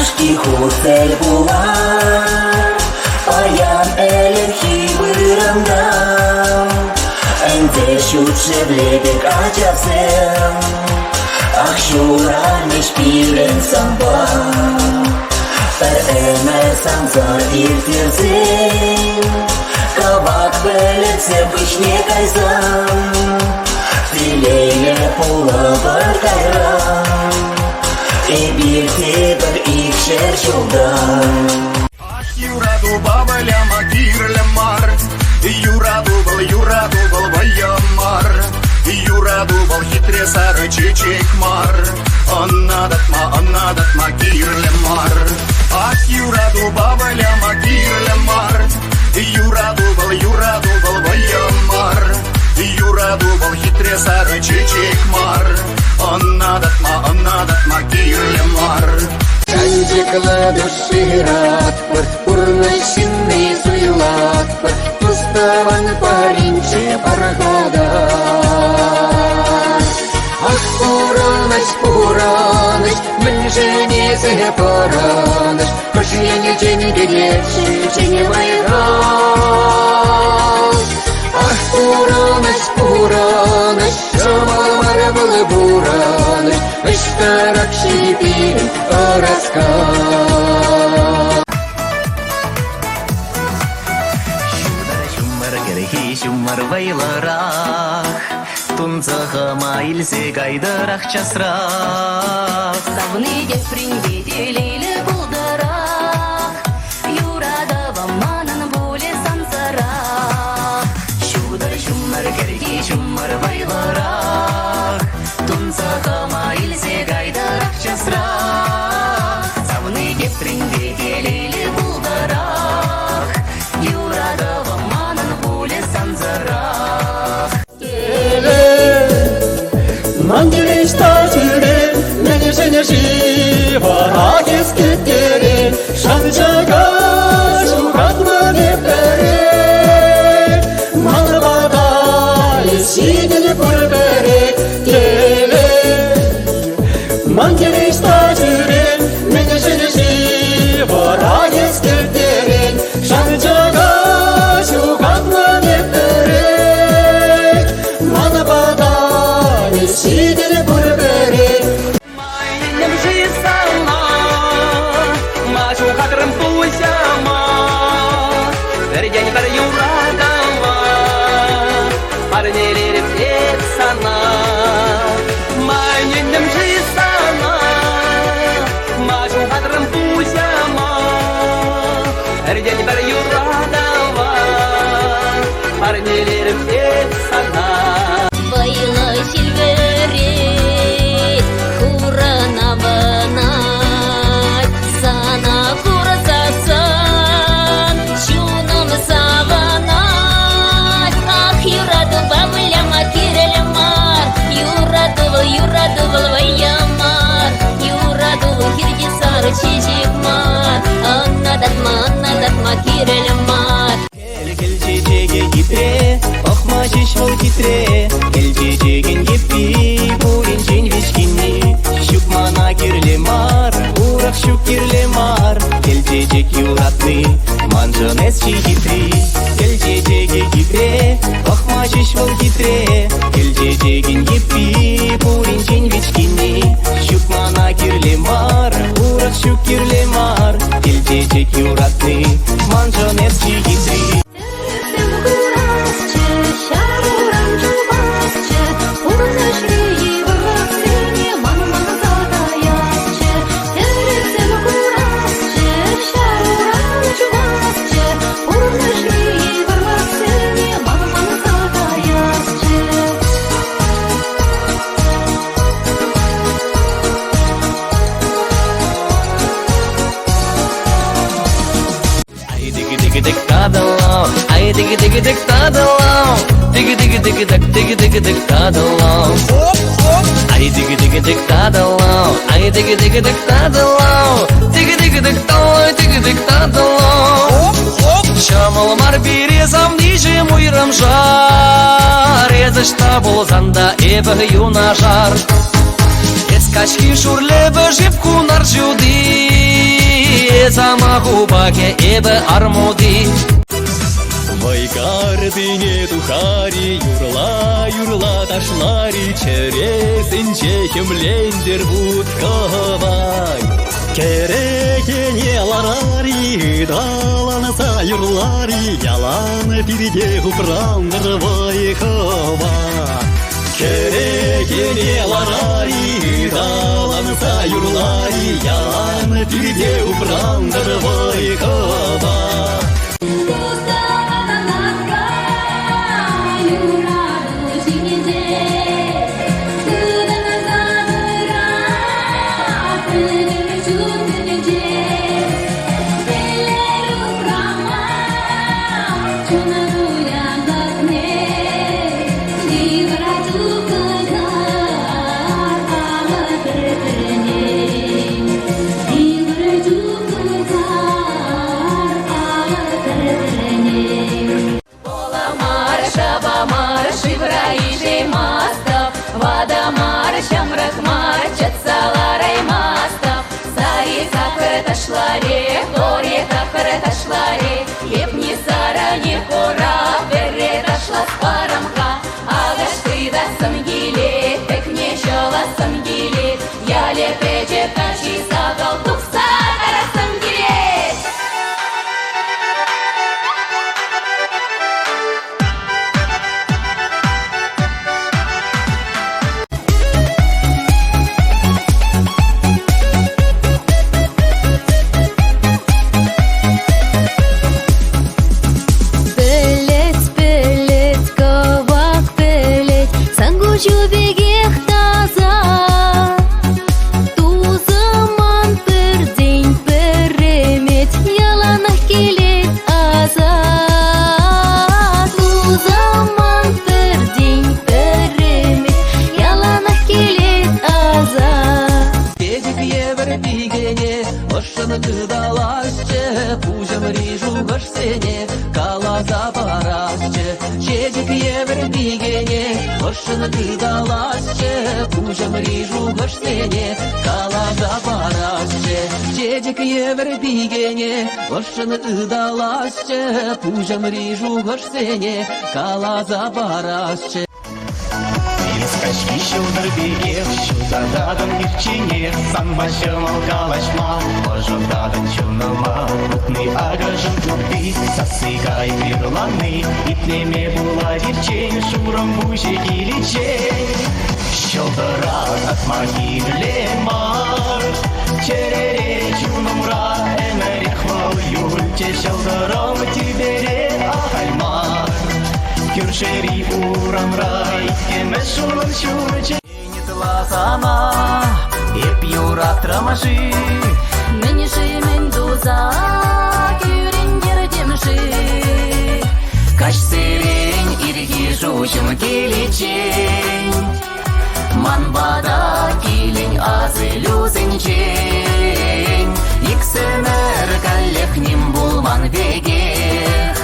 Ашки хусель булар Аян элерхи вырымдам Энде шутше влебек ачавсем Ах шуранеш пирен самба Бір эмер самза иртирзем Кавак белетсе вышне кайзам Тилейле пула бір кайрам И бирте бір икшер жолдан Юраду бабаля магирля мар Юраду был вайямар Юраду был хитре сары чечек мар Аннадатма гирля мар Ах, юраду бабаля магирля мар Юраду был вайямар Юраду был хитре сары чечек мар Аннадатма гирля мар Кандикла души радпар, урнащинный суйлатпар, Туставан паринче паргада. Ах, пураныч, мэнженезе пораныч, Кошьяне деньги лечи, не майга. Ах, пураныч, шамалмара был бураныч, Иштарак шипи раска. Шумар вайларах, Тунцаха маилсе гайдарах часрах. Савныге прингеделейлі бұлдарақ, Юрадава манын боле сансарақ. Шудар шумар керге шумар вайларах, Тунцаха маилсе гайдарах часрах. Савныге прингеделейлі бұлдарақ, Юрадава манын боле сансарақ. Мангелей статюре, меня женя жива, Ракес кеттере, Шанчага, Шухатма нефтере, Манрабада, Сидели пурбере, Келе. Мангелей статюре, меня женя жива, Ракес кеттере, Шанчага, Шухатма нефтере, Манрабада, Сидели пурбере. Майнем жисама, Мачу хатрым пусяма, Вердень бір юрадама, Парнелерім etsana. Майнем жисама, Мачу хатрым пусяма, Вердень бір юрадама, Парнелерім etsana. Байла сильвере, Хурана банай, Сана курасасан, Чунам саванай. Ах, юраду бабля макирля мар, Юраду вайямар, Юраду хирдисар чечек мар, Аннадатма кирля мар. Келчечеге гипре, Охма шишвал хитре, Келчечеген гипи, Пуринчен вичкини, Щукмана кирлемар, Урах щук кирлемар, Келчечек юратный, Манжанес хитри. Келчечеге гипре, Охма шишвал хитре, Келчечеген гипи, Пуринчен вичкини, Щукмана кирлемар, Урах щук кирлемар, Келчечек юратный, Манжанес хитри. Ай, дigi тадалау, дigi тадалау. Ай, дigi тадалау, ай, дigi тадалау, дigi тадалау. Шамалмар березам ниже муйрам жар, Езышта болзанда эбі юна жар. Ескачки шурлебі жеп кунар жуди, самаху баке эбі армуды. Байгардыне тухари юрла юрла ташлари чересинче хемлендер будковай. Керекене ларари даланаса юрлари яланы пирде хупрандыр вайхова. Керекене ларари даланаса юрлари яланы пирде хупрандыр вайхова. Ташлари, горе кахре ташлари, епни сара не кора, берре ташла с парамка, агаш ты да самгили, тек не шала самгили, я лепече таши сагал тух сагара самгили. Вошын ыдаласчы, пужам рижу горсене, калаза барасчы. Скачки щудыр бегер, щудададын ирчине, самбашым алкалашма, ожодадын чуныма, утны агажын тупи, сасыгай бирланы, итлеме була дирчень, шурым буже киличень. Щудыра атма кирлемар, черере чунымра, эмерех вал юльче, щудырым тибере ахальмар. Кюршери урамра, икемеш шурын шурче. Нетла сама, еп юра трамаши. Менеши мендуза, кюрингер демши. Каш сирень, ирги жучым киличень. Манбада килень азы люзынчень. Иксенер каллехним булман вегех.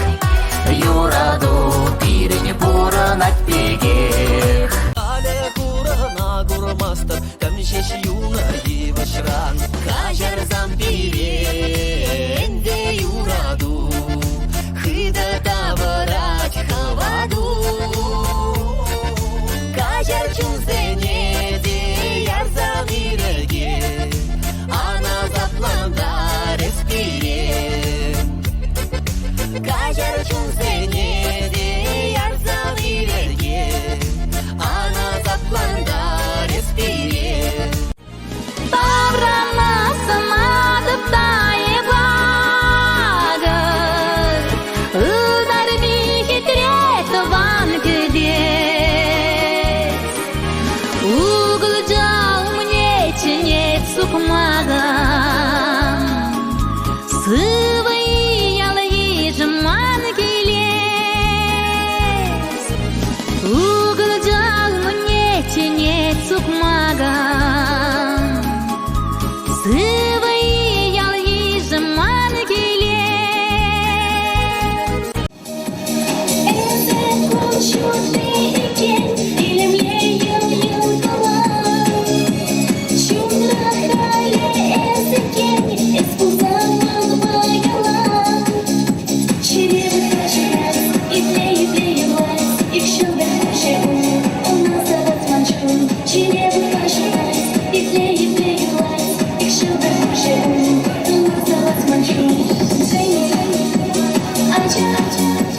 Юраду пирень буран отпегех. Але курана гурмастır, камшеш юна евашран. Кажар зампирен де юраду, хыда таварать хаваду. Кажар чунзене де ярзам иреге, ана запланда респирен. Thank you.